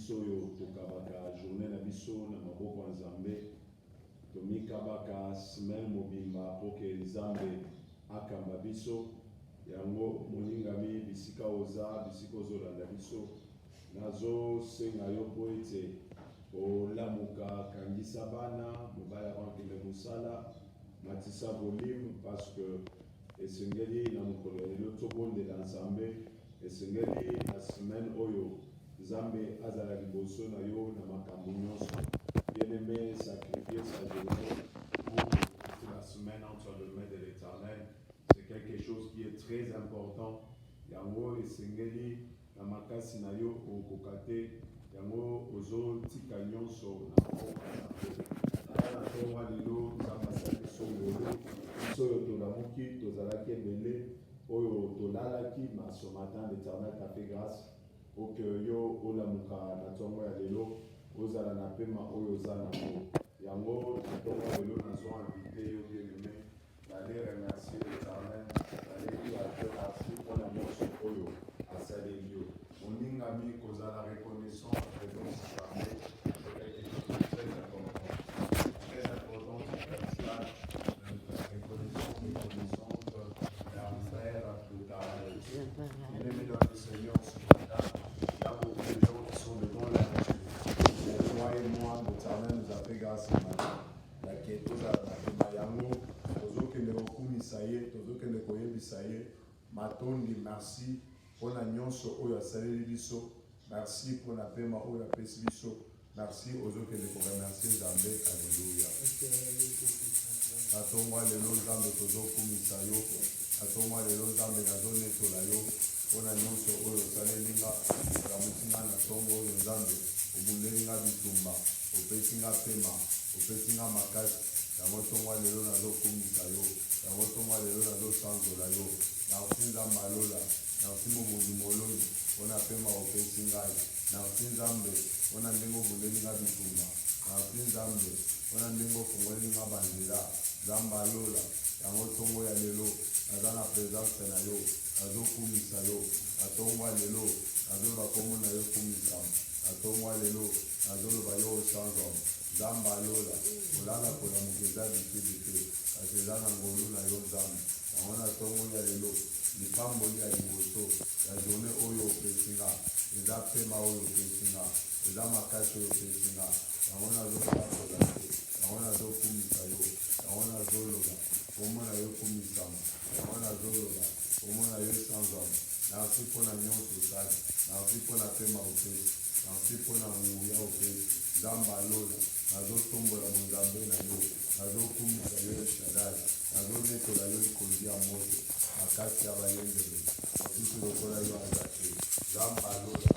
biso yo tokabaka journée na biso na maboko ya Nzambe tomikabaka semaine mobimba po ke Nzambe akamba biso yango moningami bisika oza bisika ozolanda biso nazo senga yo po ete olamuka kangisa bana mobali akokende mosala matisa volume parce que esengeli na mokolo ya lelo tobondela Nzambe esengeli na semaine oyo Nzambe azala liboso na yo na makambo nyonso bien-aimé sacrifier sa journée pour la semaine entre les mains de l'Éternel c'est quelque chose qui est très important yango esengeli na makasi na yo okokate yango ozotika nyonso na mboka na ntongo lelo Nzambe asali biso ngolu biso oyo tolamuki tozalaki ebele oyo tolalaki ma ce matin l'Éternel t'a fait grâce pour que yo olamuka na ntongo ya lelo ozala na pema oyo oza nango yango na ntongo ya lelo nazo invité yo bien-aimé d'aller remercier l'Éternel d'aller dire à Dieu merci pour la nyonso oyo asaleli yo moningami kozala reconnaissant matondi merci pour la nyonso oyo asaleli biso merci pour la pema oyo apesi biso merci ozokende koremercie Nzambe alleluya atongwa lelo Nzambe tozokumisa yo atongwa lelo Nzambe nazonetola yo mpona nyonso oyo osalelinga okamusinga na ntongo oyo Nzambe obundelinga bitumba opesinga pema opesinga makasi yango tongwa lelo nazokumisa yo yango tongwa lelo nazosanzola yo nausi Nzambe alola nausi mobundi moloni mpona pema opesi ngai nausi Nzambe mpona ndenge obundelinga bitumba nausi Nzambe mpona ndenge ofungolinga banzela Nzambe alola yango ntongo ya lelo naza na présence na yo nazokumisa yo natongwa lelo nazoloba kombo na yo kumisama natongwa lelo nazoloba yo osanzama Nzambe alola kolala kolamuka eza bitebite kasi eza na ngolu na yo Nzambe yango na ntongo ya lelo lipamboli ya liboso ya journée oyo opesinga eza pema oyo opesinga eza makasi oyo opesinga yango nazolakola yo yango nazokumisa yo yango nazoloba komona yo kumisama yango nazoloba komona yo esanzama merci mpona nyonso osali merci mpona pema opesi merci mpona nguya opesi Nzambe alola nazotombola monzambe na yo nazokumisa yo Elshadai nazonetola yo likonzi ya moto makasi ya bayembele mosusu lokola yo azate Nzambe alola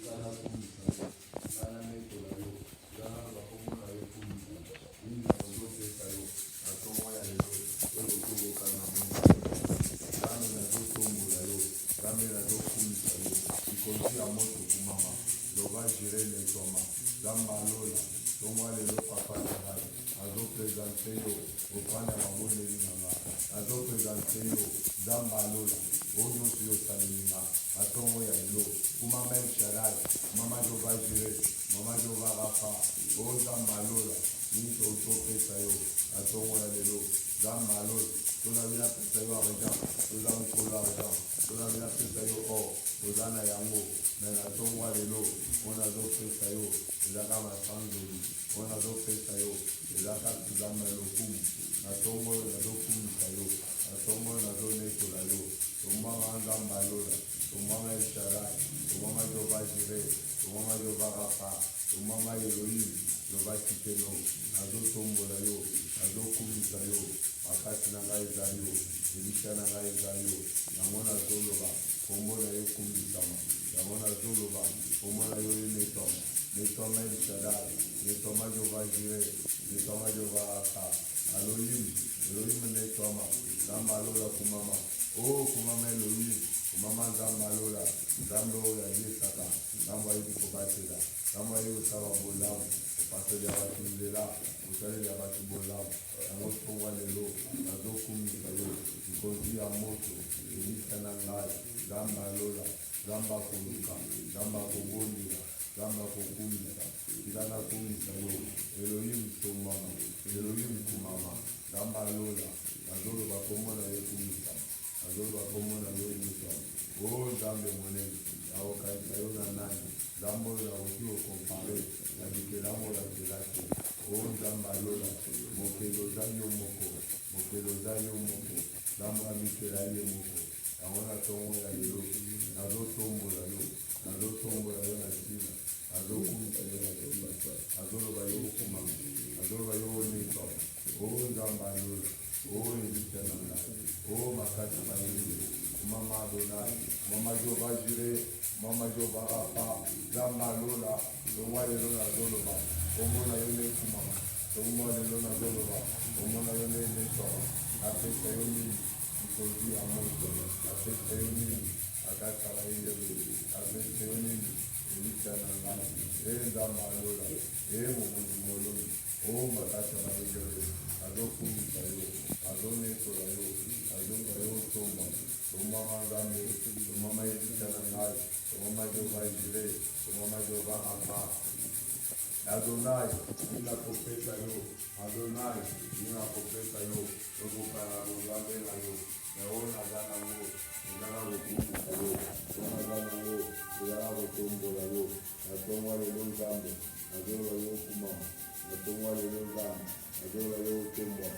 ngana kumisa yo ngana netola yo ngana bakomona yo kumisa nini ozopesa yo na ntongo ya lelo oyo okoboka na monzambe Nzambe nazotombola yo Nzambe nazokumisa yo likonzi ya moto kumama loba jire netoma Nzambe alola tongwa lelo papa na ngai azopresente yo opana ya mabondeli na ngai azopresente yo Nzambe alola oyo nyonso yo osalelinga na ntongo ya lelo kumama Elshadai mama Jehova jire mama Jehova rafa oyo Nzambe alola nyonso otopesa yo na ntongo ya lelo Nzambe alola tozabina pesa yo argent toza mokolo argent tozabina pesa yo or oza na yango me na ntongo ya lelo mpona azopesa yo ezaka masanzoli mpona azopesa yo ezaka tuzama lokumu na ntongo oyo nazokumisa yo na ntongo oyo nazonetola yo tombanga Nzambe alola tombanga Elshadai tombanga Jehova jire tombanga Jehova rafa tombanga Elohim Jehova kitelo nazotombola yo nazokumisa yo makasi na ngai eza yo elisha na ngai eza yo yango nazoloba kombo na yo kumisama yango nazoloba kombo na yo enetoma netoma Elshadai netoma Jehova jire netoma Jehova rafa Elohim netoma Nzambe alola kumama kumama Elohim kumama Nzambe alola Nzambe oyo aliesaka Nzambe ayebi kobatela Nzambe ayebi kosala bolamu opaseli ya bato nzela osaleli ya bato bolamu yango ntongwa lelo nazokumisa yo likonzi ya moto elisa na ngai Nzambe alola Nzambe akoluka Nzambe akobondela Nzambe akokumisa tikana kumisa yo Elohim tomama Elohim kumama Nzambe alola nazoloba kombo na yo kumisa nazoloba kombo na yo kumisa o Nzambe monene akokanisa yo na nani Nzambe oyo akoki kokompare na bikelamu ya kelate o Nzambe alola mokelo oza yo moko mokelo oza yo moko Nzambe amikela ye moko yango na ntongo ya lelo nazotombola yo na nsima azokumisa yo na nsima azoloba yo okomama azoloba yo oneka o Nzambe alola o elita na ngai o makasi mayele mama Adonai mama Jehova Jire mama Jehova Rafa Nzambe alola longwa lelo nazoloba kombo na yo nekumama longwa lelo nazoloba kombo na yo neneka apesa yo nini mikonzi ya moto apesa yo nini akasala yele apesa yo nini elita na ngai Nzambe alola mokonzi moloni o makasi mayele azokumisa yo azonekola yo azonga yo tomba tomama Nzambe tomama elita na ngai tomama Jehova Jire tomama Jehova Rafa Adonai ninakopesa yo Adonai ninakopesa yo okokana Nzambe na yo naona zana ngo ezala kokumisa yo naona zana ngo ezala kotombola yo natongwa lelo Nzambe nazoloba yo okumama natongwa lelo Nzambe nazoloba yo otombwa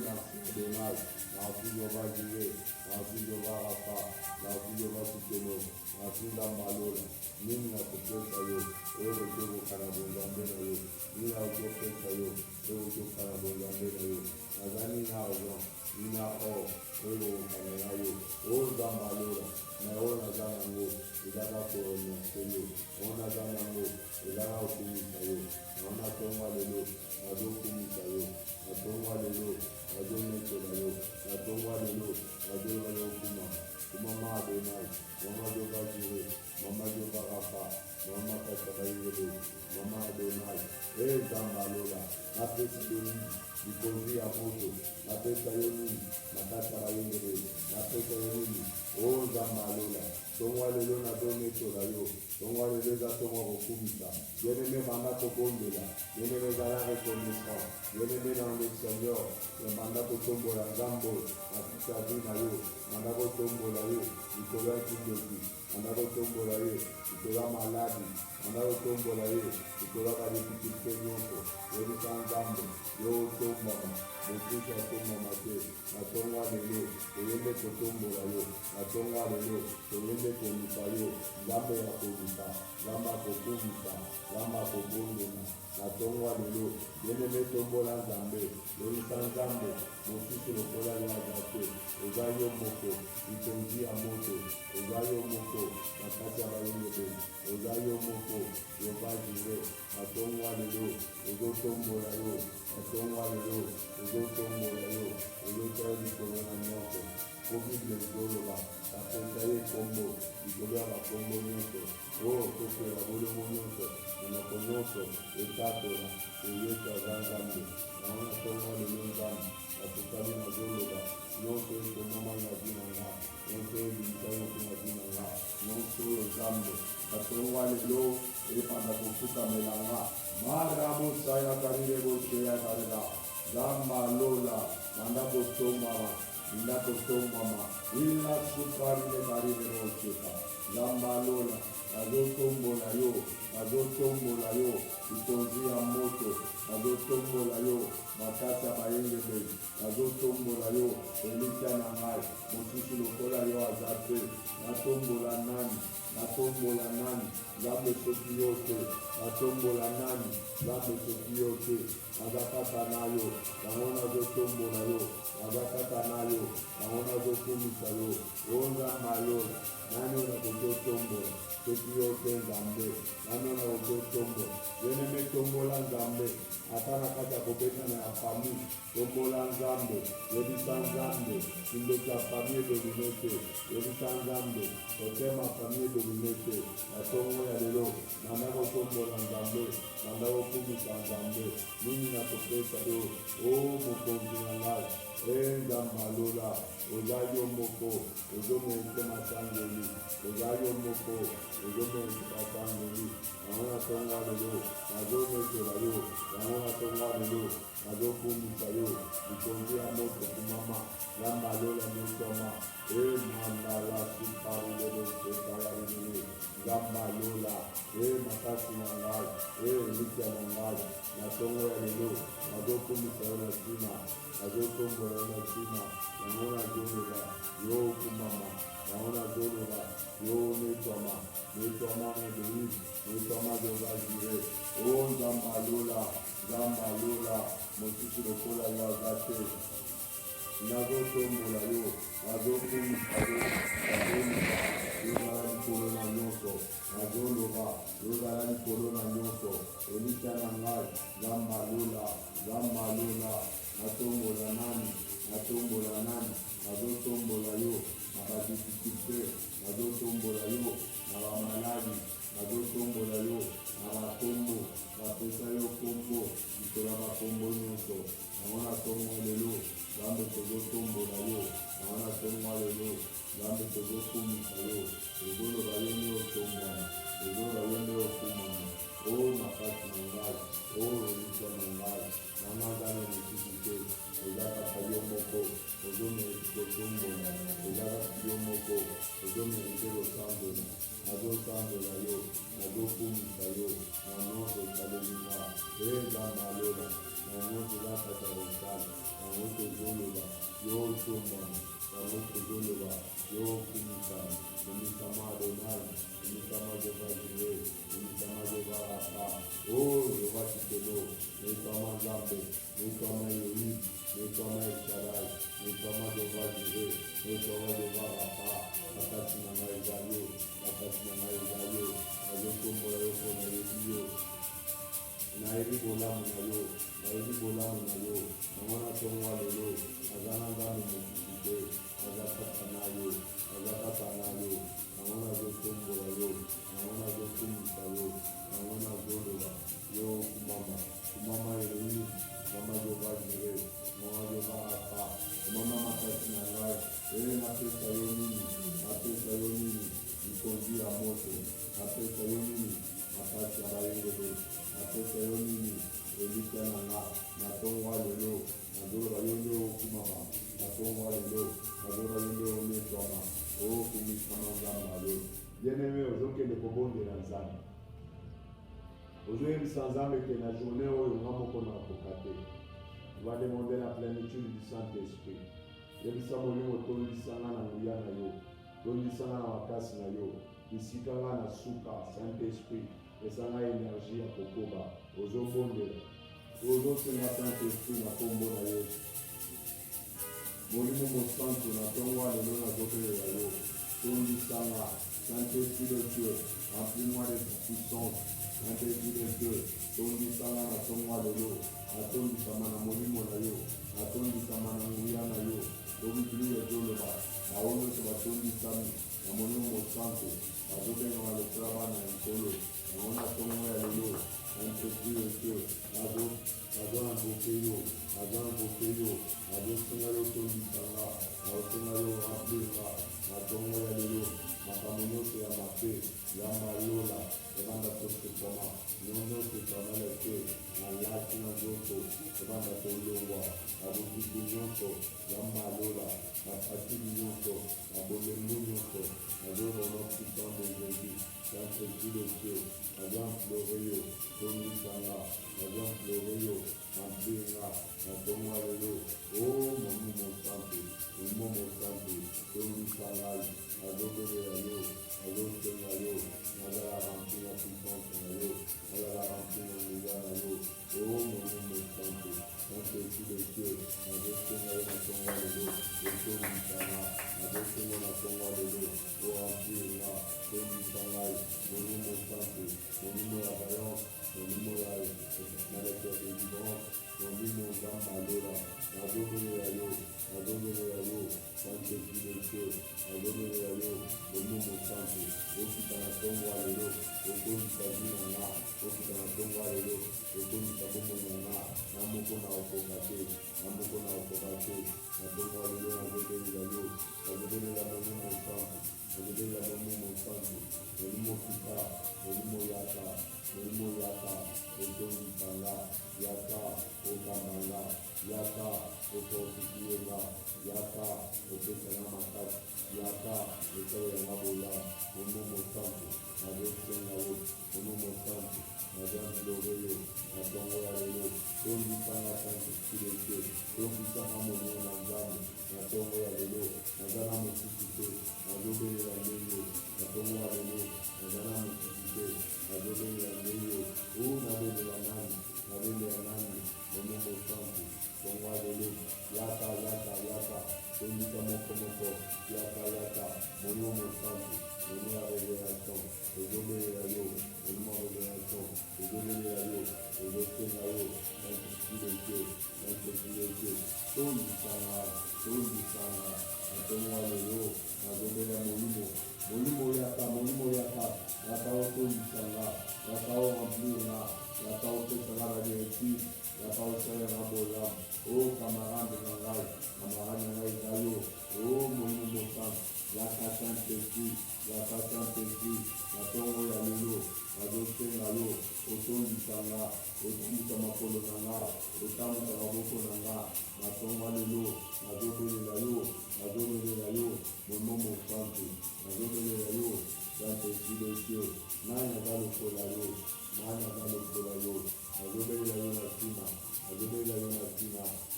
na Adonai merci Jehova Jire merci Jehova Rafa merci Jehova Sikeno merci Nzambe alola nini nakopesa yo oyo okokana Nzambe na yo nini nakopesa yo oyo okokana Nzambe na yo nazali na argent nina or oyo okokana na yo oyo Nzambe alola na oyo naza nango ezala koonyase yo oyo naza nango ezala kokumisa yo nayo natongwa lelo nazokumisa yo natongwa lelo nazonekola yo natongwa lelo nazoloba yo kumama Adonai mama Jehova Jire mama Jehova Rafa mama Kasakaiyele mama Adonai Nzambe alola napesi yo nini mikonzi ya moto napesa yo nini makasaka yengele napesa yo nini o Nzambe alola tongwa lelo nazonekola yo tongwa lelo eza tongwa kokumisa bien-aimé banda kobondela bien-aimé ezala reconnaissant bien-aimé dans le Seigneur banda kotombola Nzambe na kitabi na yo banda kotombola ye likolo ya kindoki banda kotombola ye likolo ya maladi banda kotombola ye likolo ya badifficulté nyonso yebisa Nzambe yo otombama mokristo atombama te natongwa lelo toyembe kotombola yo natongwa lelo toyembe komisa yo Nzambe ya komisa Nzambe akokumisa Nzambe akobondela natongwa lelo bien-aimé tombola Nzambe yebisa Nzambe mosusu lokola yo aza te oza yo moko likonzi ya moto oza yo moko na kati ya bayengele oza yo moko Jehova Jire natongwa lelo ozotombola yo natongwa lelo ozotombola yo ozotala likolo na nyonso po Bible ezoloba bapesa ye kombo likolo ya bakombo nyonso oyo tokela bolongo nyonso monoko nyonso etatola eyeta aza Nzambe nayo natongwa lelo Nzambe natokali nazoloba nyonso ekomama na bina nga nyonso ebimisa nyonso na bina nga nyonso oyo Nzambe natongwa lelo epanda kofukamela nga marabosaya kalile boseya kalela Nzambe alola banda kotombama banda kotombama ila sukarile kalile boseka Nzambe alola azotombola yo azotombola yo likonzi ya moto azotombola yo makasi ya bayengele azotombola yo elita na ngai mosusu lokola yo aza te natombola nani Nzambe soki yo te natombola nani Nzambe soki yo te aza kaka na yo yango nazotombola yo aza kaka na yo yango nazokumisa yo o Nzambe alola nani oyo nakoki otombola soki yo te Nzambe nani oyo nakoki otombola bien-aimé tombola Nzambe ata na kati ya kobetana ya famille tombola Nzambe yebisa Nzambe kindoki ya famille edomine te yebisa Nzambe otema famille tolunete na tongo ya lelo nanda kotombola nzambe nanda kokumisa nzambe nini na kopesa yo o mokonzi na ngai nzambe alola oza yo moko ozomese masangeli oza yo moko ozomese masangeli yango na tongo ya lelo nazomesela yo yango na tongo ya lelo nazokumisa yo likonzi ya moto kumama nzambe alola mesoma mandala siparulelo sekayalelele nzambe alola makasi na ngai elikya na ngai na tongo ya lelo nazokumisa yo na nsima nazotombola yo na nsima yango nazoloba yo kumama yango nazoloba yo netwama modeise netwama zovazire o nzambe alola mosusu lokola yo aza te nazotombola yo nazokumisa yo yozala likolo na nyonso nazoloba yozala likolo na nyonso elikya na ngai nzambe alola natombola nani nazotombola yo na badifikulte nazotombola yo na bamaladi nazotombola yo na bakombo bapesa yo kombo likolo ya bakombo nyonso yango na tongo lelo nzambe tozotombola yo yango na tongo lelo nzambe tozokumisa yo tozoloba yo nde otombwana tozoloba yo nde okumama o makasi na ngai o elikya na ngai nanazana mosusu te oza kaka yo moko ozomerite kotombola oza kaka yo moko ozomerite kosandola nazosandola yo nazokumisa yo na nyonso esalemina nzambe alola na nyonso eza kaka kosala yango tozoloba yo otombwana yango tozoloba yo okumisana omisama adonai omisama jehova jire omisama jehova rafa o jehova tikelo netwama nzambe netwama elohim netwama elshadai netwama jehova jire netwama jehova rafa makasi na ngai eza yo makasi na ngai eza yo nazotombola yo mpo nayebi yo nayebi bolamu na yo nayebi bolamu na yo yango na tongo lelo aza na nzambe mosusu te aza kaka na yo yango nazotombola yo yango nazokumisa yo yango nazoloba yo kumama elohim kumama jehova jire kumama jehova rafa kumama makasi na ngai napesa yo nini likonzi ya moto napesa yo nini makasi ya bayengele napesa yo nini elikya na nga na tongo lelo nazoloba yo nde okumama na tongo lelo nazoloba yo nde onetwama okumisama nzambe alola bien-aimé ozokende kobondela nzambe ozoyebisa nzambe ke na journée oyo nga moko na koka te va demander la plénitude du Saint-Esprit yebisa molimo tondisa nga na nguya na yo tondisa nga na makasi na yo bisika nga na suka Saint-Esprit esa nga énergie ya kokoba ozobondela ozosenga Saint-Esprit na kombo na Yesu molimo mosantu na tongo lelo nazobelela yo tondisa nga Saint-Esprit de Dieu remplis-moi de puissance Saint-Esprit de Dieu tondisa nga na tongo lelo natondisama na molimo na yo natondisama na nguya na yo obibili ezoloba bango nyonso batondisami na molimo mosantu bazobengama lokola bana ya nkolo yango na tongo ya lelo Saint-Esprit de Dieu nazonamboke yo nazosenga yo tondisanga nazosenga yo remplinga na tongo ya lelo makambo nyonso ya mabe ya malola ebanda tosekoma nyonso etranale te na laki na nzoto ebanda tolongwa na bokiki nyonso ya malola na fatili nyonso na bolembu nyonso nazobona puissant de Jésus Saint-Esprit de Dieu nazoimplore yo tondisanga nazoimplore yo remplinga na tongo ya lelo o molimo mosantu tondisa ngai nazobelela yo nazosenga yo nazala rempli na puissance na yo nazala rempli na nguya na yo o molimo mosantu Saint-Esprit de Dieu nazosenga yo na tongo ya lelo otondisanga nazosenga na tongo ya lelo o remplinga tondisa ngai molimo santo, molimo ya vaillance, molimo ya délivrance, molimo nzambe alola, nazobelela yo, nazobelela yo, santo esprit de Dieu, nazobelela yo, molimo santo, okita na tongo ya lelo, okondisa vi na nga, okita na tongo ya lelo, okondisa bomoi na nga, na moko na okoka te, na moko na okoka te, na tongo ya lelo nazobelela yo, nazobelela molimo santo, nazobelela molimo santo, molimo kita, molimo yaka, okondisa nga, yaka, okambanga, yaka, okosikuyenga, yaka, opesanga makasi, yaka, osalelanga bola, molimo santo, nazosenga yo, molimo santo, nazambilore yo, na tongo ya lelo, tondisanga santo esprit de Dieu, tondisanga molimo na nzambe, na tongo ya lelo, naza na mosusu te, nazobelela ndenge, na tongo ya lelo, naza na mosusu te, nazobelela ndenge, o nabelela nani, molimo santo, tongo ya lelo, yaka, tondisa moko, yaka, molimo santo, molimo ya révélation, ozobelela yo, molimo ya révélation, ozobelela yo, ozosenga yo, Saint-Esprit de Dieu, tondisanga, na tongo ya lelo, nazobelela molimo yaka, otondisanga, yaka oremplir-nga, yaka opesanga na directive, yaka osalelanga bola, o camarade na ngai eza yo, o molimo santo, yaka Saint-Esprit, na tongo ya lelo, nazosenga yo, otondisanga, otondisa makolo na nga, otambwisa maboko na nga, na tongo ya lelo, nazobelela yo, molimo santo, nazobelela yo, Saint-Esprit de Dieu, nani aza lokola yo, nazobelela yo na nsima,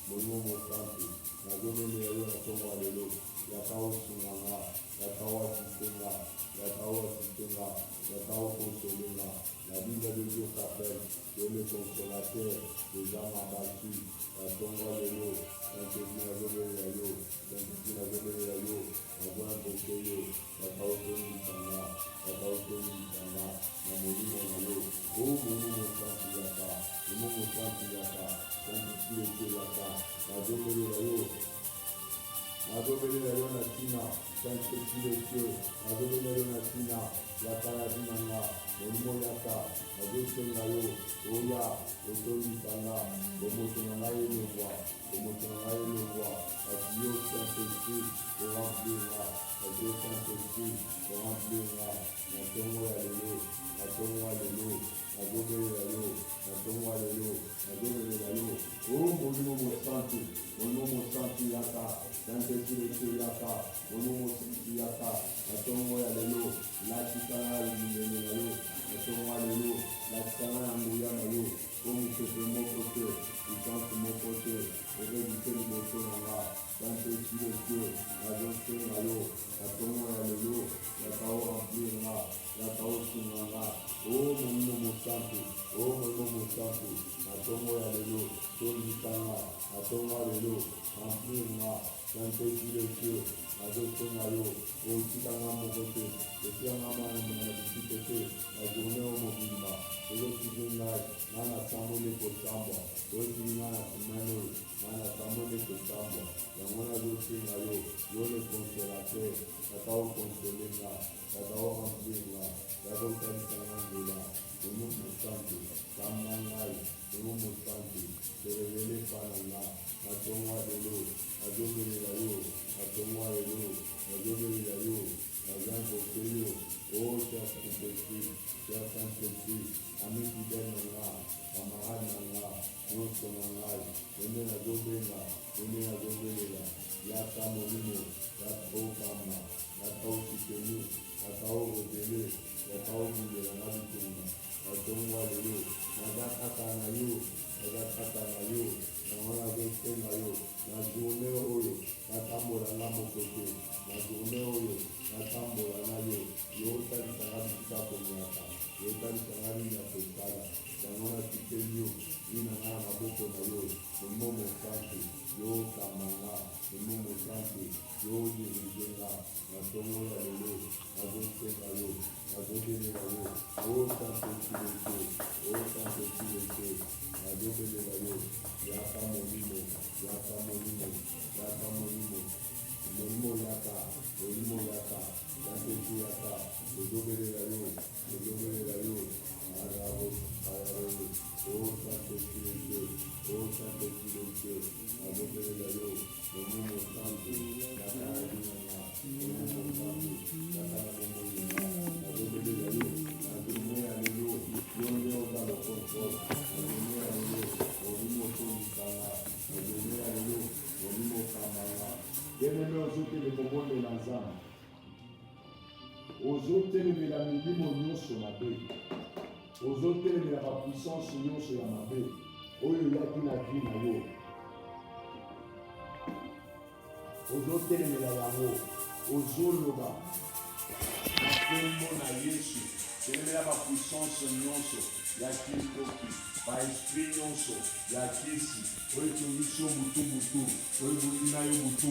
molimo santo, nazobelela yo na tongo ya lelo, yaka osunganga, yaka oasistenga, yaka okonsolenga. La Bible de Dieu s'appelle que le consolateur des âmes abattues, la tongo ya lelo, Saint-Esprit nazobelela yo, nazoinvoke yo, yaka otondisanga, na molimo na yo, o molimo santo yaka, Saint-Esprit de Dieu yaka, nazobelela yo na tina, Saint-Esprit de Dieu, nazobelela yo na tina, yaka na binanga, molimo yaka, nazosenga yo, oya, otondisanga, bomoto na ngai elongwa, kasi yo Saint-Esprit oremplir-nga, na tongo ya lelo, nazobelela yo, o molimo mosantu yaka, Saint-Esprit de Dieu yaka, molimo mosantu yaka, na tongo ya lelo, latikanga limene na yo, na tongo ya lelo, latikanga na nguya na yo, o mopepe moko te, lisansi moko te, erebite liboso na nga, Saint-Esprit de Dieu, nazosenga yo, na tongo ya lelo, yaka oremplir-nga, yaka osunganga, o molimo mosantu, na tongo ya lelo, tondisanga, na tongo ya lelo, remplir-nga, Saint-Esprit de Dieu, nazosenga yo, otikanga moko te, etikanga mwana na bisika te, na journée o mobimba, ezotiki ngai, nga na samboli kosambwa, ezotiki nga na semaine oyo, nga na samboli kosambwa, yango nazosenga yo, yo le consolateur, yaka okonsolenga, yaka oremplir-nga, yaka osalisanga nzela, molimo santo, samba ngai, molimo santo, serevele epa na nga, na tongo ya lelo, nazobelela yo, nazamboke yo, o cher Saint-Esprit, ami fidèle na nga, camarade na nga, nyonso na ngai, onde nazobenga, yaka molimo, yaka okamba, yaka osutenu, yaka orebele, yaka obundela na bitumba, na tongo ya lelo, naza kaka na yo, yango nazosenga yo, na journée oyo, natambola nga moko te, na journée oyo, natambola na yo, yo otalisanga bisika konyata, yo otalisanga nini ya kosala, yango natikeli yo, nina nga na maboko na yo, molimo mosantu, yo kamanga, Mungu santi, yo dirigenga, na tongo ya lelo, na zotenga yo, na zotenga yo, o santo kileke, o santo kileke, na zotenga yo, yaka molimo, yaka molimo, yaka molimo, molimo yaka, molimo yaka, yaka yaka, zotenga yo, zotenga yo, arabo, arabo, o santo kileke, o santo kileke, na zotenga yo, molimo santo, yaka adinanga, molimo santo, yaka molimo, na zotenga yo, na zotenga yo, yo dans le contrôle, na zotenga yo, molimo tondisanga, na zotenga yo, molimo kamanga. Bien-aimé, ozotelemela kobondela Nzambe, ozotelemela milimo nyonso mabe, ozotelemela bapuissance nyonso ya mabe oyo eyaki na vie na yo, ozotelemela yango, ozoloba na kombo na Yesu, telemela bapuissance nyonso ya Kristoki, baesprit nyonso ya kisi oyo etungisi yo butu, oyo ebungi na yo butu,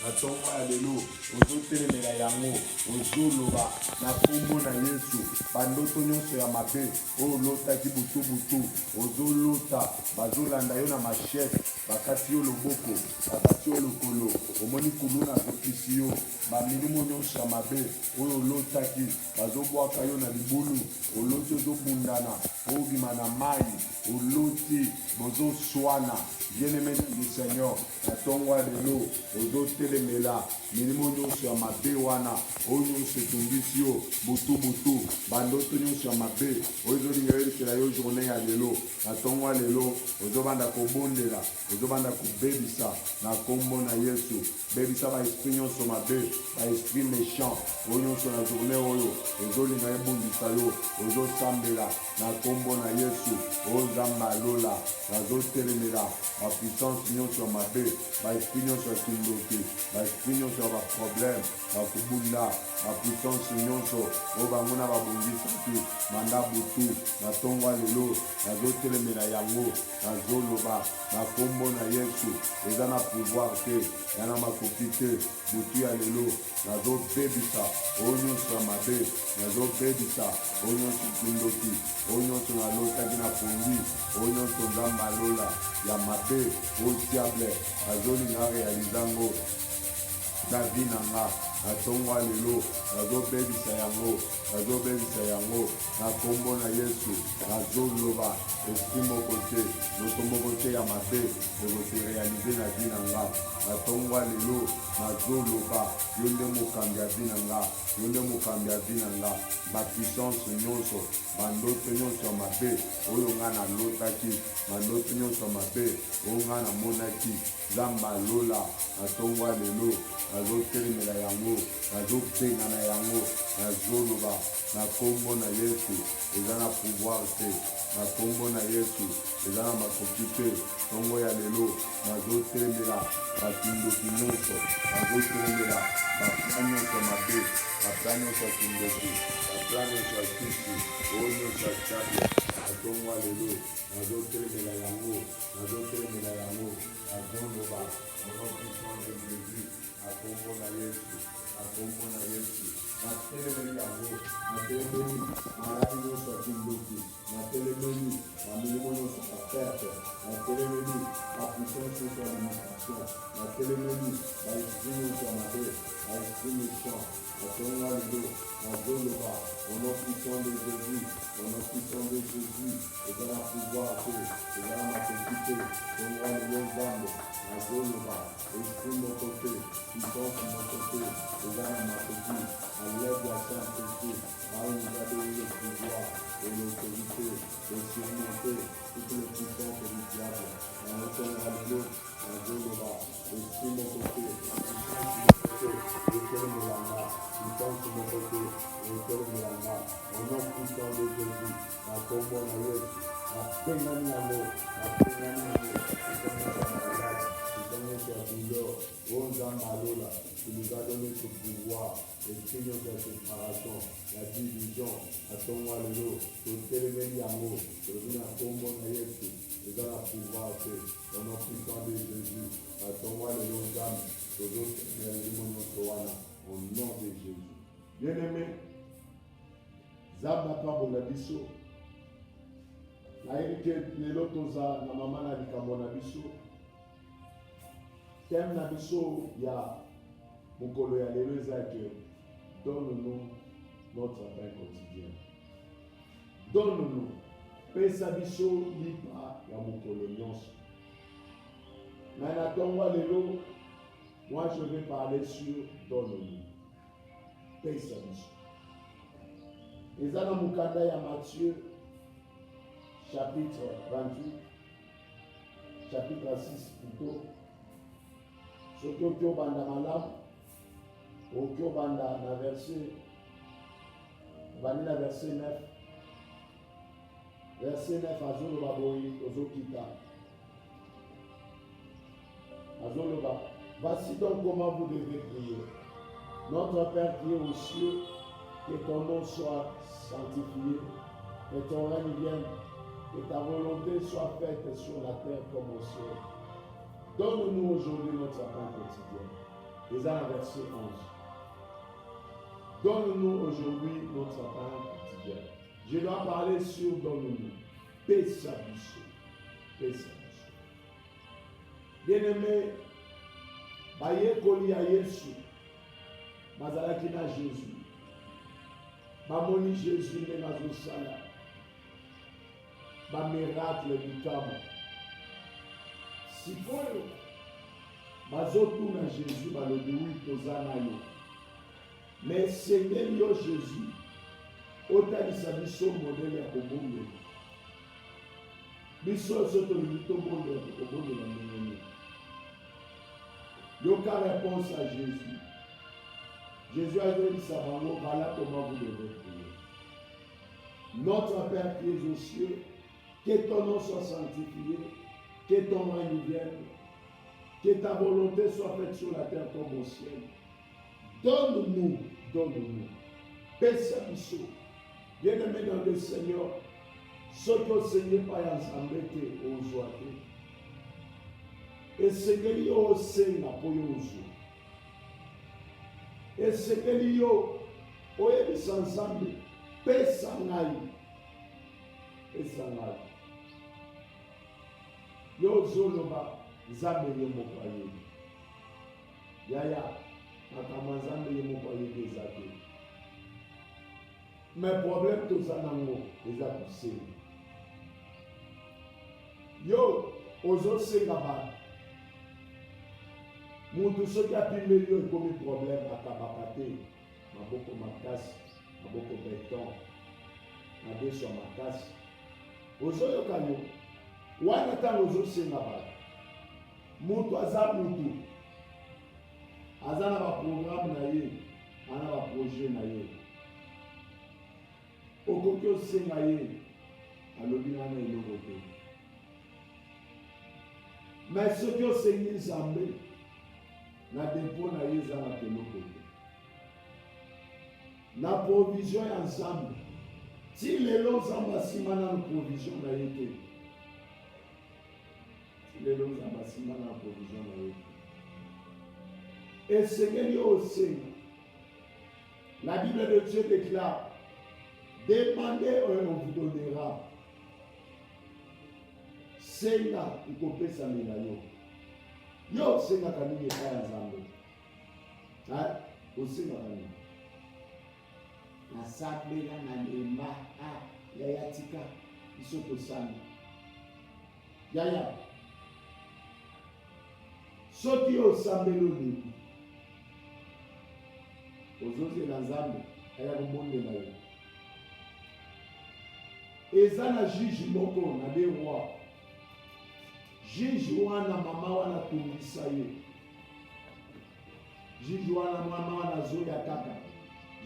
na ntongo ya lelo ozotelemela yango, ozoloba na kombo na Yesu, bandoto nyonso ya mabe oyo olotaki butu, ozolota bazolanda yo na machete, bakati yo loboko, bakati yo lokolo, omoni kuluna azokisi yo, bamilimo nyonso ya mabe oyo olotaki bazobwaka yo na libulu, oloti ozobundana obima na mai, oloti bozoswana. Bien-aimé du Seigneur, na ntongo ya lelo ozotelemela milimo nyonso ya mabe wana oyo nyonso etungisi yo butu, bandoto nyonso ya mabe oyo ezolinga yolikela yo journée ya lelo, na ntongo ya lelo ozobanda kobondela, ozobanda kobebisa na kombo na Yesu, bebisa baesprit nyonso mabe, baesprit méchant oyo nyonso na journée oyo ezolinga ebundisa yo, ozosambela na kombo na Yesu, ozamba alola, nazotelemela bapuissance nyonso ya mabe, baesprit nyonso ya kindoki, baesprit nyonso ya baproblème, bakubunda, bapuissance nyonso oyo bango na babongisaki manda butu, na ntongo ya lelo nazotelemela yango, nazoloba na kombo na Yesu, eza na pouvoir te, ya na makoki te, butu ya lelo nazobebisa oyo nyonso ya mabe, nazobebisa oyo nyonso kindoki, oyo nyonso nalotaki na pongi, oyo nyonso Nzambe alola ya mabe oyo diable azolinga realizango na vie na nga, na ntongo ya lelo nazobebisa yango na kombo na Yesu, nazoloba esprit moko te, moto moko te ya mabe ekose realize na vie na nga, na ntongo ya lelo nazoloba yo nde mokambi ya vie na nga, yo nde mokambi ya vie na nga, bapuissance nyonso, bandoto nyonso ya mabe oyo nga nalotaki, bandoto nyonso ya mabe oyo nga namonaki, Nzambe alola na ntongo ya lelo nazotelemela yango, nazobenga na yango, nazoloba na kombo na Yesu, eza na pouvoir te, na kombo na Yesu eza na makoki te, ntongo ya lelo nazotelemela bakindoki nyonso, nazotelemela baplan nyonso mabe, baplan nyonso ya kindoki, baplan nyonso ya kisi oyo nyonso ya diable, na ntongo ya lelo nazotelemela yango, nazoloba onopuissance de Jésus, na kombo na Yesu, na kombo na Yesu, natelemeli yango, natelemeli maladi nyonso ya kindoki, natelemeli bamilimo nyonso ya perte, natelemeli bapuissance nyonso ya limitation, natelemeli baesprit nyonso ya mabe, baesprit méchant, na ntongo ya lelo nazoloba onopuissance de Jésus, onopuissance de Jésus, eza na pouvoir te, eza na makoki te, ntongo ya lelo Nzambe nazoloba esprit moko te, puissance moko te, eza na makoki, à l'aide ya Saint-Esprit, là où nous a donné le pouvoir et l'autorité de surmonter toutes les puissances du diable. Dans le temps de l'autre, nazoloba esprit moko te, puissance moko te, etelemela, puissance moko te, etelemela, au nom puissant de Jésus, na kombo na Yesu, napengani yango, napengani yango, napengani yango, dans notre douleur, oh Zambalola, tu nous as donné ce pouvoir, esprit de la séparation, la division, à ton roi le lot, tout élevé yango, tout le monde a ton bon Yesu, nous allons pouvoir faire, au nom puissant de Jésus, à ton roi le lot, Zam, tout autres, au nom de Jésus. Bien-aimé, Zam n'a pas mon abisso. nayebi ke lelo toza na mama na likambo na biso thème na biso ya mokolo ya lelo eza ke donne-nous notre pain quotidien. Donne-nous, pesa biso lipa ya mokolo nyonso. Na natonga lelo, moi je vais parler sur donne-nous, pesa biso. Eza na mokanda ya Matthieu chapitre 28, chapitre 6 plutôt. Soki okiobanda malamu, okiobanda na verset, obandi na verset 9. Verset 9 azoloba boyi ozokita. Azoloba, voici donc comment vous devez prier. Notre Père qui est aux cieux, que ton nom soit sanctifié, que ton règne vienne, que ta volonté soit faite sur la terre comme au ciel. Donne-nous aujourd'hui notre pain quotidien. Ésaïe verset 11. Donne-nous aujourd'hui notre pain quotidien. Je dois parler sur donne-nous. Pesa biso. Pesa biso. Bien-aimé, bayekoli ya Yesu, bazalaki na Jésus. Bamoni Jésus ndenge azosala. Ba miracle bikambo. Sikoyo bazotuna Jésus balobi wi toza na yo. Mais esengeli yo Jésus otalisa biso modele ya kobondela. Biso oso tolingi tobondela kobondela ndenge nini. Yoka réponse à Jésus. Jésus a dit ça, voilà comment vous devez prier. Notre Père qui est aux cieux, que ton nom soit sanctifié, que ton règne vienne, que ta volonté soit faite sur la terre comme au ciel. Donne-nous, donne-nous. Pesa biso. Bien-aimé dans le Seigneur, ce que le Seigneur pas ensemble que aux joies. Et Seigneur yo senga po yo zo. Et Seigneur yo oyebisa ensemble pesa ngai. Pesa ngai. Yo zoloba Nzambe ye moko ayebi. Yaya makambo Nzambe ye moko ayebi ezate. Mais problème toza nango eza kosenga. Yo ozosenga ba mutu soki apimeli yo ekomi problème akabaka te. Maboko makasi, maboko beton, adeso makasi. Ozoyoka yo wana ntango ozosenga bato mutu aza mutu aza na baprogramme na ye ana baprojet na ye okoki osenga ye alobi nana eloko te. Mais soki osengi Nzambe na depo na ye eza na keloko te. Na provision ya Nzambe ti lelo Nzambe asima na provision na ye te. Lelo Nzambe asima na provision na ye te. Esengeli osenga. La Bible de Dieu déclare, demandez et on vous donnera. Senga ikopesa mina yo. Yo senga kanini epai ya Nzambe. Osenga kanini. Nasabela na lemba yaya tika biso tosani. Yaya. Soki osambeli olebi. Ozozela Nzambe aya kobondela yo. Eza na juge moko na de roi. Juge wana mama wana tungisa ye. Juge wana mama wana zoya kaka.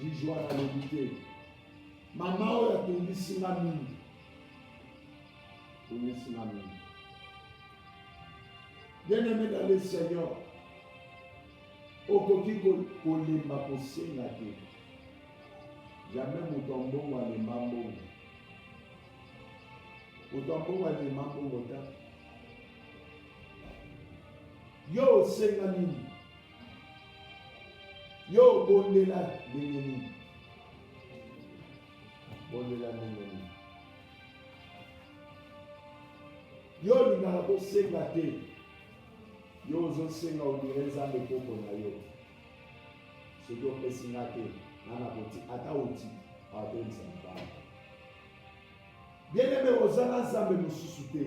Juge wana lobite. Mama oya tungisi nga mingi. Tungisi nga mingi. Bien-aimé dans le Seigneur, okoki kolemba kosenga te. Jamais moto mbongo alemba mbongo. Moto mbongo alemba mbongo ta. Yo osenga nini? Yo bondela ndenge nini? Bondela ndenge nini? Yo lingaka kosenga te. Yo ozosenga odire nzambe koko na yo. Soki opesi nga te, nana koti ata oti aotelisa mabanga. Bien-aimé ozala nzambe mosusu te.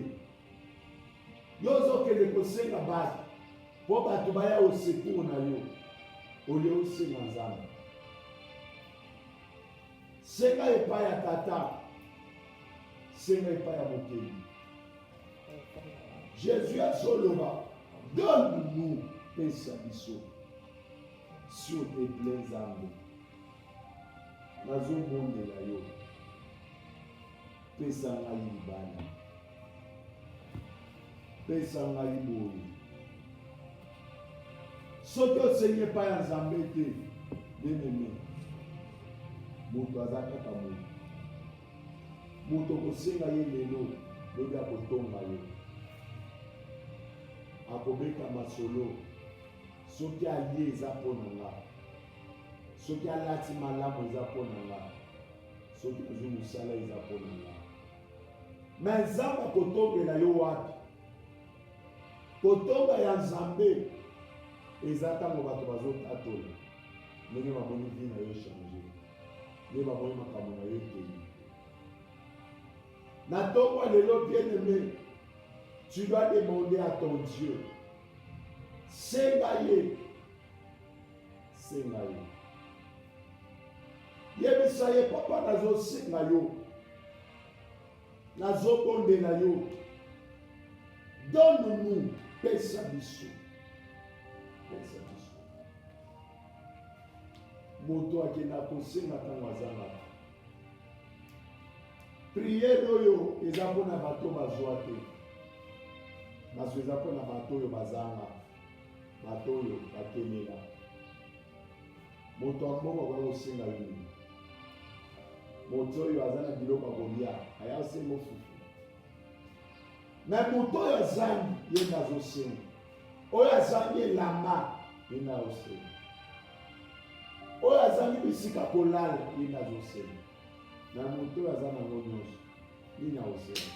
Yo ozokende kosenga bato mpo bato baya osecours na yo. Olie osenga nzambe. Senga epai ya tata. Senga epai ya mokeli. Jésus azoloba, donne-nous pesa biso. Sur tes pleins nzambe. Nazomondela yo. Pesa ngai libala. Pesa ngai boye. Soki osengi epai ya nzambe te, bien-aimé, moto aza kaka moto. Moto kosenga ye lelo, lobi akotonga yo. Akobeka masolo. Soki alie eza mpo na nga. Soki alati malamu eza mpo na nga. Soki azwi mosala eza mpo na nga. Me nzambe akotongela yo wapi? Kotonga ya nzambe eza ntango bato bazotatola. Ndenge bamoni vi na yo change. Ndenge bamoni makambo na yo ekei. Na ntongo lelo bien-aimé, tu dois demander à ton Dieu. Senga ye. Senga ye. Yebisa ye papa nazo senga yo. Nazo bondela yo. Donne-nous pesa biso. Pesa biso. Moto akenda kosenga ntango azanga. Priere oyo eza mpona bato bazwa te. Parce que eza mpona bato oyo bazanga. Bato oyo bakelela. Moto ambongo akoki kosenga nini? Moto oyo aza na biloko ya kolia aya osenga ofufu. Me moto oyo azangi ye nde azosenga. Oyo azangi elamba ye nde azosenga. Oyo azangi bisika kolala ye nde azosenga. Na moto oyo aza nango nyonso nini akosenga.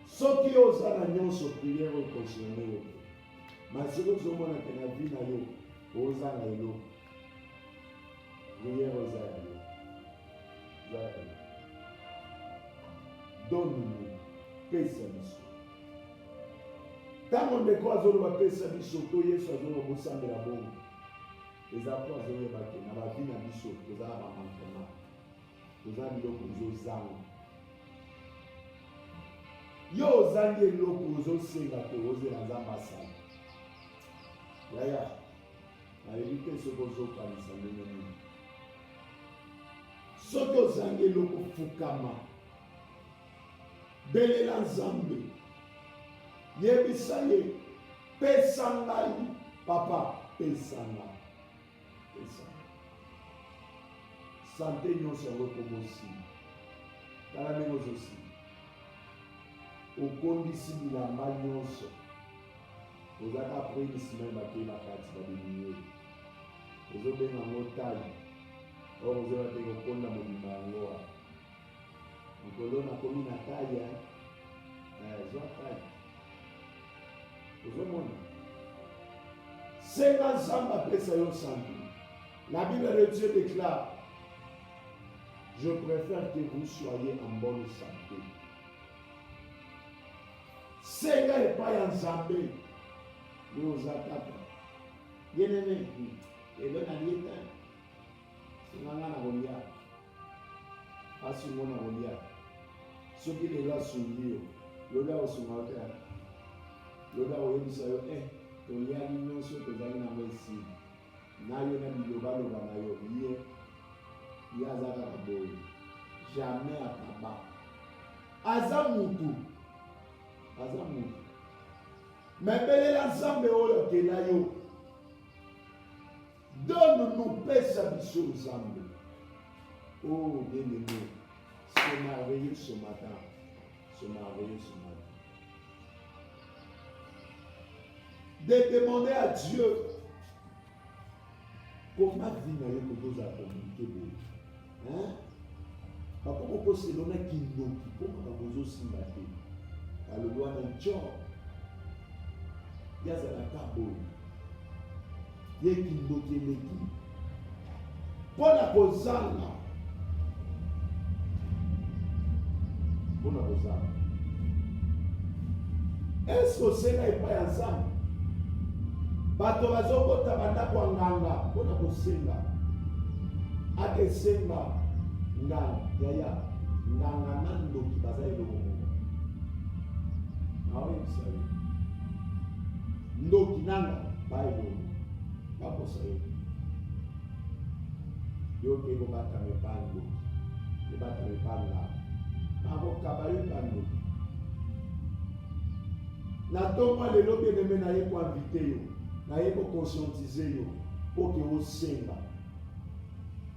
Soki oza na nyonso priere oyo kosonga yo te. Mais soki ozomona ke na vi na yo ozanga eloko. Priere oza ya yo. Donne-nous pesa biso. Ntango ndeko azoloba pesa biso to Yesu azoloba bosambela bongo. Eza po azoyeba ke na bavi na biso toza na bamankema. Toza biloko ezozanga. Yo ozangi eloko ozosenga te ozela nzambe asala. Yaya, nayebi te soki ozokanisa ndenge nini. Soki ozangi eloko fukama, belela nzambe. Yebisa ye, pesa ngai, papa, pesa ngai. Pesa ngai. Sante nyonso yango komosi. Tala ndenge ozosi. Okondisi bilamba nyonso. Ozaka apres misima bakei na kati babimiye. Ozobenga ngo tali. Or ozoba te kokonda mobimba yango wa. Nkolo nakomi na tali zwa tali. Ozomona. Senga nzambe apesa yo santé. La Bible de Dieu déclare, je préfère que vous soyez en bonne santé. Senga epai ya nzambe oza kaka bien-aimé elo nalie te singa nga na kolia asungo na kolia soki lelo asungi yo lobi akosunga te lobi akoyebisa yo toliaki nyonso tozali nango esili na yo na bilobaloba na yo ye aza kaka boye jamais akaba aza mutu. Mais belela nzambe oyo kela yo. Donne-nous paix sa biso nzambe. Oh bien-aimé, c'est merveilleux ce matin. C'est merveilleux ce matin. De demander à Dieu comment vivre avec nous à communiquer. Hein? Parce qu'on peut se donner qui nous, qui peut nous aussi battre. Alors, nous avons un job. Il y a un cabo. Il y a qui nous qui est l'équipe. Pour la posana. Pour la posana. Est-ce que c'est là et pas ensemble? Bato bazokota bandako nganga mpona kosenga akesenga nganga yaya nganga nandoki baza eloko moko aoyebisa yo ndoki nanga baeloko bakosa yo ke kobatame pa ndoki ebatame pa nganga bakokaba yo pa ndoki na ntongo lelo bien-aimé na ye koinvite yo na ye conscientiser yo pour que vous senga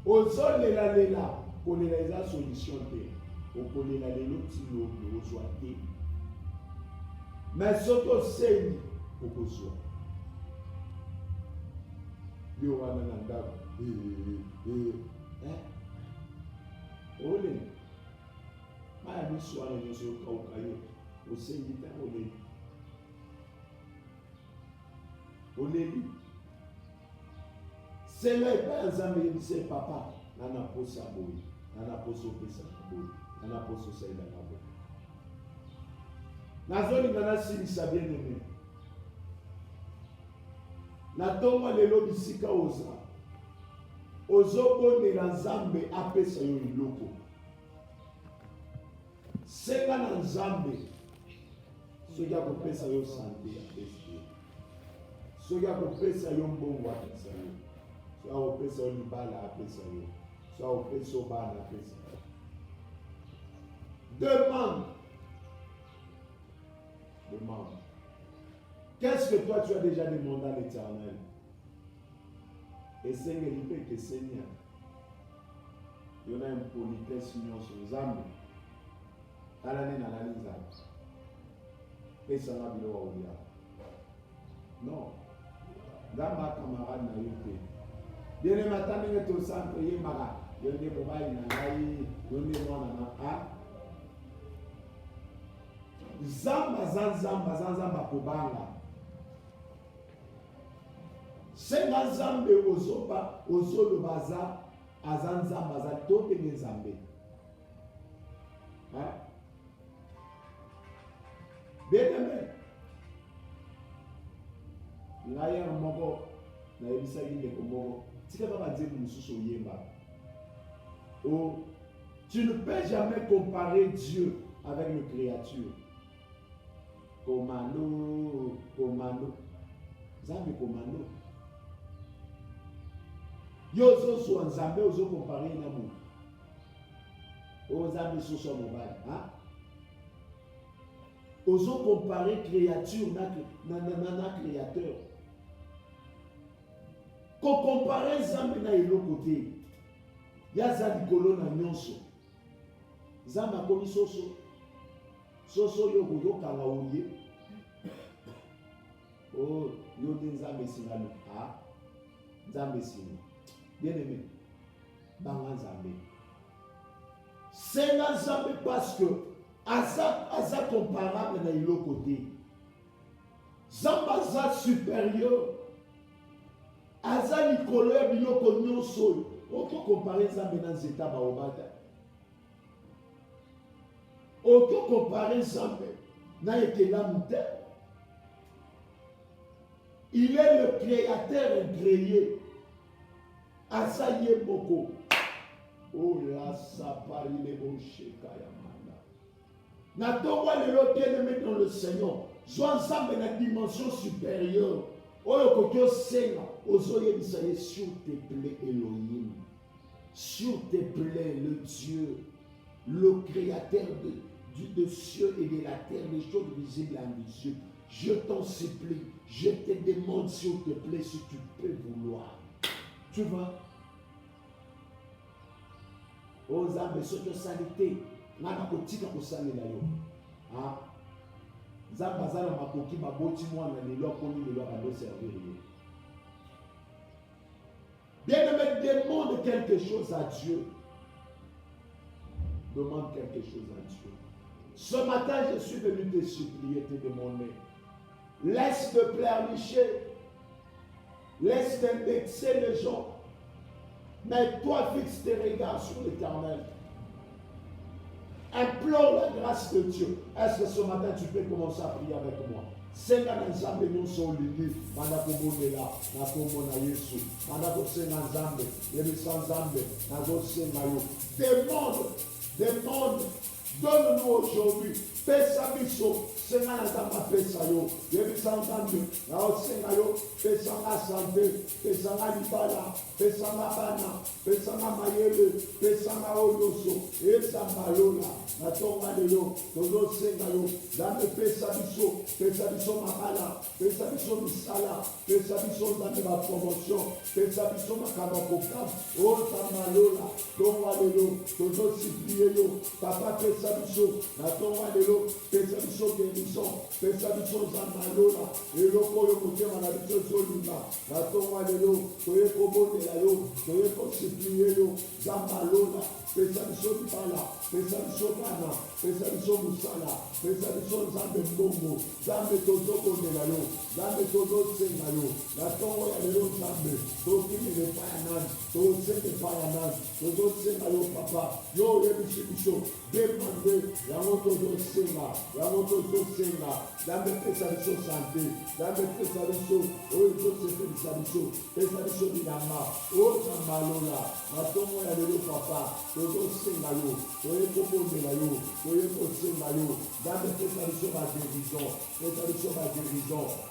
ozolela lela kolela eza solution te okolela lelo tilo ozwa te mais soki osengi okozwa yo wana na ndako olenga maya miso wana nyonso okauka yo osengi te olengi oleli sela epai ya nzambe yebisa ye papa nana posa boye nana posa opesaka boye nana posa osalelaka boye nazolinga nasilisa bien aimé na ntongo lelo bisika oza ozobondela nzambe apesa yo eloko senga na nzambe soki akopesa yo sante apesa yo soki akopesa yo mbongo apesa yo soki akopesa yo libala apesa yo soki akopesa yo bana apesa yo demande qu'est-ce que toi tu as déjà demandé à l'Éternel esengeli mpe kesenia yo na impolitesse nyonso nzambe tala nini alali nzambe pesanga biloko olia non nzambe acamarade na yo te bien-aimé ata ndenge tosante oyembaka yo nde mobali na ngai yo nde mwana na nzambe aza nzambe akobanga senga nzambe ozoloba aza nzambe aza to ndenge nzambe bien-aimé ngai yana moko nayebisaki ndeko moko tika kaka nzembo mosusu oyemba tu ne peux jamais comparer Dieu avec une créature. Commando nzambe commando yo ozozwa nzambe ozokompare na moto oyo nzambe soso ya mobali ozokompare créature na créateur kokompare nzambe na eloko te yaza likolo na nyonso nzambe akomi soso yo koyokanga oye yo nde nzambe esingano nzambe esinga bien aimé banga nzambe senga nzambe parce que aza comparable na eloko te nzambe aza supérieur aza likolo ya biloko nyonso oyo okokompare nzambe na nzeta baobata okokompare nzambe na ekelamu te. Il est le créateur créé. Asa yeboko. Oh la sapari le bosheka ya manda. Na towa le lotel met dans le Seigneur. Soit ensemble dans la dimension supérieure. Oyo kokyo senga. Ozoye bisaye s'il te plaît Elohim. S'il te plaît le Dieu. Le créateur de cieux et de la terre, les choses visibles et invisibles. Je t'en supplie, je te demande s'il te plaît, si tu peux vouloir. Tu vois? Oh Nzambe, soki osali te, nga nakotika kosalela yo. Nzambe aza na makoki baboti mwana lelo akoni lelo akando servir ye. Bien-aimé, demande quelque chose à Dieu. Demande quelque chose à Dieu. Ce matin, je suis venu te supplier, te demander. Laisse de pleurnicher. Laisse d'indexer les gens. Mais toi, fixe tes regards sur l'Éternel. Implore la grâce de Dieu. Est-ce que ce matin, tu peux commencer à prier avec moi? Senga na Nzambe nyonso olingi banda kobondela na kombo na Yesu banda kosenga Nzambe yebisa Nzambe nazosenga yo. Demande, donne-nous aujourd'hui. Pesa biso, senga na Nzambe apesa yo. Yebisa Nzambe naosenga yo, pesa nga santé, pesa nga libala, pesa nga bana, pesa nga mayele, pesa nga oyoso, ezamba lola. Natonga lelo, tozosenga yo. Nzambe pesa biso mabala, pesa biso misala, pesa biso Nzambe ba promotion, pesa biso makambo kokam. O Nzamba lola, tonga lelo, tozosiplie yo. Papa pesa biso, natonga lelo, pesa biso guérison, pesa biso Nzamba lola. Eloko oyo motema na biso zolinga, natonga lelo, toye kobondela yo, toye kosiplie yo, Nzamba lola. Pesa biso libala, pesa biso bana, pesa biso musala, pesa biso Nzambe mbongo, Nzambe tozokondela yo, Nzambe tozosenga yo, na ntongo ya lelo Nzambe, tokimela epai ya nani, tosenga epai ya nani, tozosenga yo papa, yo oyebisi biso, demande, yango tozosenga, Nzambe pesa biso sante, Nzambe pesa biso, oyo tozosepelisa biso, pesa biso bilamba, o Nzamba lola, na ntongo ya lelo papa, tozosenga yo, toye kobondela yo, toye kosenga yo, Nzambe pesa biso ba guérison,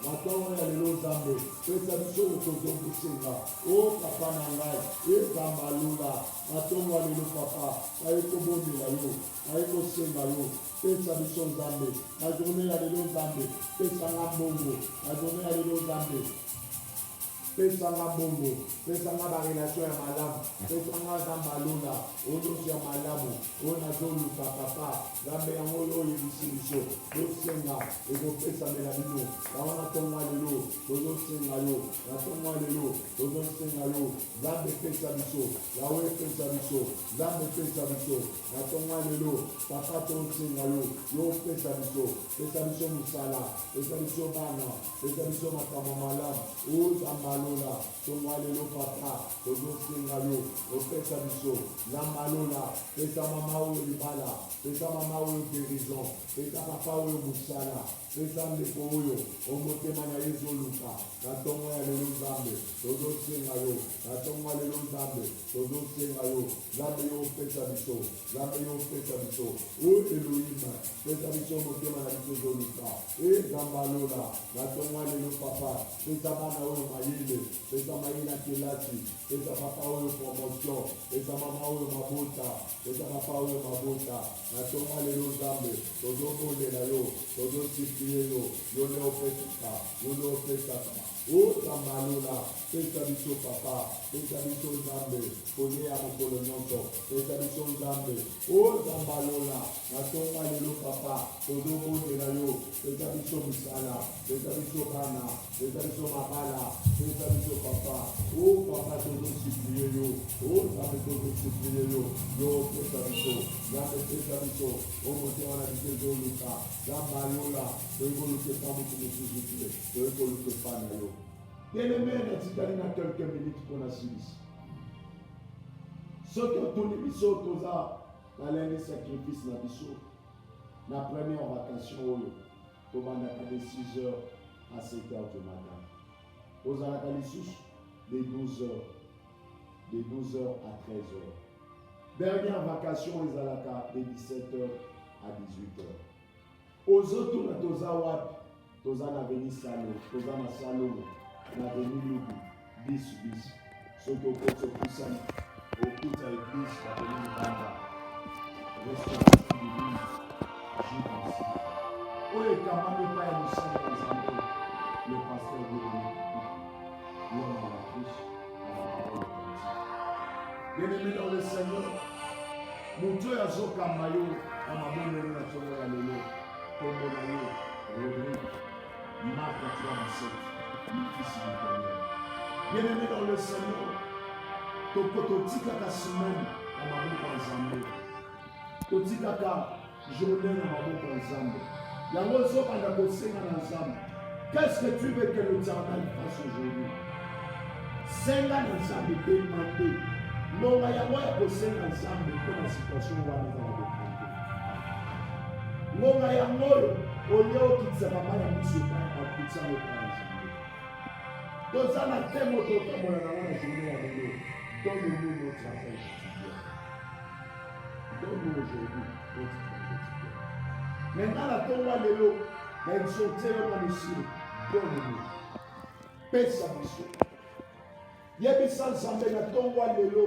na ntongo ya lelo Nzambe, pesa biso tozokosenga, o papa na ngai, Nzamba lola, na ntongo ya lelo papa, toye kobondela yo, toye kosenga yo, pesa biso Nzambe, na journée ya lelo Nzambe, pesa nga mbongo, na journée ya lelo Nzambe, pesa nga bongo, pesa nga ba relation ya malamu, pesa nga Nzamba lola, oyo ya malamu, oyo nazoluka papa, Nzambe yango oyo oyebisi biso, tosenga, ekopesa bino, yango na ntongo ya lelo, tozosenga yo, na ntongo ya lelo, tozosenga yo, Nzambe pesa biso, yawe pesa biso, Nzambe pesa biso, na ntongo ya lelo, papa tosenga yo, yo pesa biso musala, pesa biso bana, pesa biso makambo malamu, oyo Nzamba lola, tonga lelo papa, tozosenga yo, opesa biso, Nzamba lola, pesa mama oyo libala, pesa mama oyo guérison, pesa papa oyo musala, pesa ndeko oyo, omotema na ye zoluka, na tongo ya lelo Nzambe, tozosenga yo, na tongo ya lelo Nzambe, tozosenga yo, Nzambe yo opesa biso, Nzambe yo opesa biso, o Elohim, pesa biso motema na biso zoluka, Nzamba lola, na tongo ya lelo papa, pesa bana oyo mayele, pesa mayele na kelasi, pesa papa oyo promotion, pesa mama oyo mabota, pesa papa oyo mabota, na tongo ya lelo Nzambe, tozobondela yo, tozosiplie yo, yo ne opesaka, o Nzamba lola, pesa biso papa, pesa biso Nzambe, konye ya mokolo nyonso, pesa biso Nzambe, o Nzamba lola, na tongo ya lelo papa, tozobondela yo, pesa biso misala, pesa biso bana, pesa biso mabala, pesa biso papa, o papa tozosiplie yo, o Nzambe tozosiplie yo, yo pesa biso, Nzambe pesa biso, o motema na biso ezoluka, Nzamba lola, toyekoluka pa moto mosusu te, toyekoluka pa na yo. Bien-aimé, natikali na quelques minutes pour la Suisse. Ceux qui ont tourné biso toza na l'année sacrifice na biso. La première vacation tobandaka de 6h à 7h du matin. Ozalaka lisusu de 12h à 13h. Dernière vacation ezalaka de 17h à 18h. Ozotuna toza wapi? Toza na veni Salo, toza na Salomo. Na veni Lubu, bis. Soki okoti okusani, okuta église na veni Libanda. Restauration du livre, J.B.C. Oyo ekamami epai ya mosala ya Nzambe. Bien-aimé dans le Seigneur, Moto ya Zokamba yo, Amabone na Tongo ya Lelo, Tombo na yo, Rodrigue, Marc 3:7, fils du Père. Bien-aimé dans le Seigneur, Tokototika ka semaine, Amaboko Nzambe, Totika ka journée na Amaboko Nzambe. Yango Zokanda kosenga na Nzambe. Qu'est-ce que tu veux que l'Éternel fasse aujourd'hui? Senga na Nzambe, demande. Longa yango ya kosenga Nzambe pour la situation wana eza na bokande. Longa yango oyo oyo okitisa mama ya miso akitisa loka ya Nzambe. Toza na temo totambola na wana journée ya lelo. Donne-nous notre appel quotidien. Donne-nous aujourd'hui notre appel quotidien. Maintenant la tomba lelo na exauté na misiri. Donne-nous. Pesa biso. Yebisa Nzambe na tomba lelo.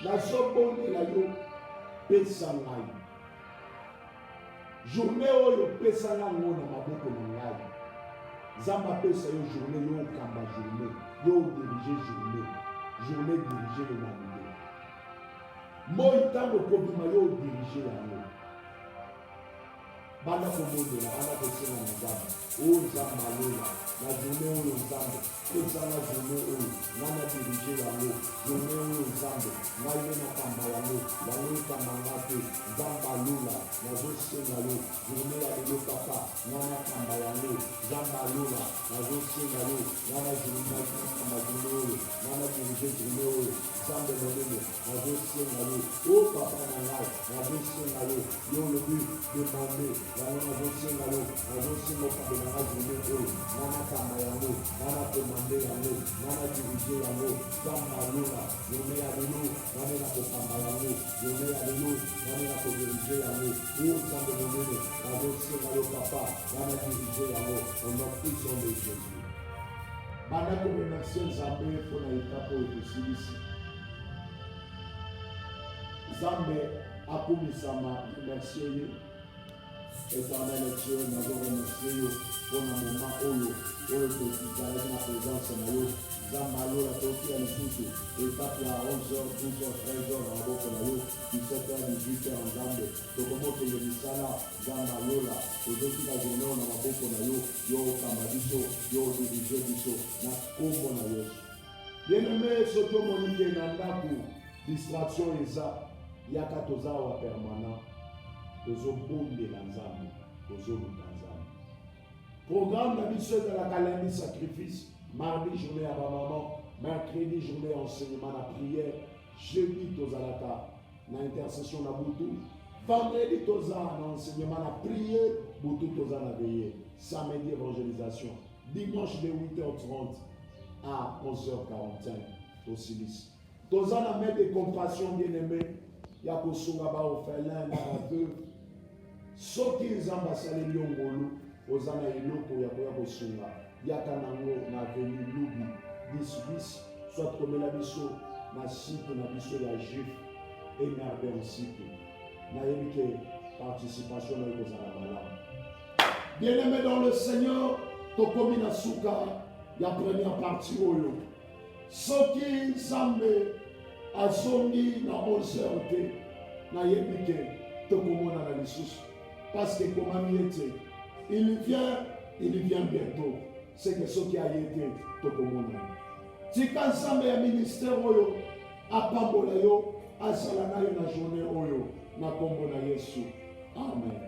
Nazobondela yo pesa ngai. Journée oyo pesa nango na maboko na ngai. Nzambe apesa yo journée yo okamba journée. Yo diriger journée. Journée diriger le nabide. Moi ntango kobima yo diriger yango. Bana kobondela, bana kosenga na Nzambe. Oyo Nzambe alola. Na journée oyo Nzambe. Pesa na journée oyo. Nana diriger yango. Journée oyo Nzambe. Ngai na kamba yango. Yango kamba ngate. Nzambe alola. Nazosenga yo. Journée ya lelo papa. Nana kamba yango. Nzambe alola. Nazosenga yo. Nana journée na kamba journée oyo. Nana diriger journée oyo. Nzambe monene. Nazosenga yo. Oh papa na ngai. Nazosenga yo. Yo le but demandé. Yango nazosenga yo. Nazosenga okabe na ngai journée oyo. Nana kamba yango. Nana demandé yango. Nana diriger yango. Nzambe alola. Journée ya lelo. Nana na kokamba yango. Journée ya lelo. Nana na kodiriger yango. Oh Nzambe monene. Nazosenga yo papa. Nana diriger yango. Au nom puissant de Jésus. Bana koremercier Nzambe mpona etape oyo tosilisi. Nzambe akumisama remercier ye. Éternel Dieu, nous avons remercié pour un moment où nous avons la présence de nous. Zambalo, la Toki à l'Issoute, étape à 11h, 12h, 13h, à la boca de nous, 17h, 18h en Zambé. Donc, comment que le Missala, Zambalo, là, aujourd'hui la journée, on a la boca de nous, yo, Kamadiso, yo, Diviso, na Kombo na Yesu. Bien-aimé, surtout Monique Nandaku, distraction et ça, Yakatoza wa permanent. Tozobondela Nzambe, tozoluka Nzambe. Programme na biso de la calendrier sacrifice, mardi journée à maman, mercredi journée enseignement na prière, jeudi tozalaka na intercession na butu, vendredi toza na enseignement na prière, butu toza na veillée, samedi évangélisation, dimanche de 8h30 à 11h45 tosilis. Toza na main de compassion bien-aimé, ya kosunga ba orphelin na deux. Soki Nzambe asaleli yo ngolu oza na eloko ya koya kosunga yaka nango na aveni lubi 10 soit komela biso na site na biso ya juif emerbe en site nayebi ke participation na ekozala malamu. Bien-aimé dans le Seigneur, tokomi na suka ya première partie oyo. Soki Nzambe azongi na 11h te nayebi ke tokomona na lisusu. Parce que comme il vient bientôt. C'est que ce qui a été tokomona. Tika Nzambe ya ministère oyo apambola yo azala na yo na journée oyo na kombo na Yesu. Amen.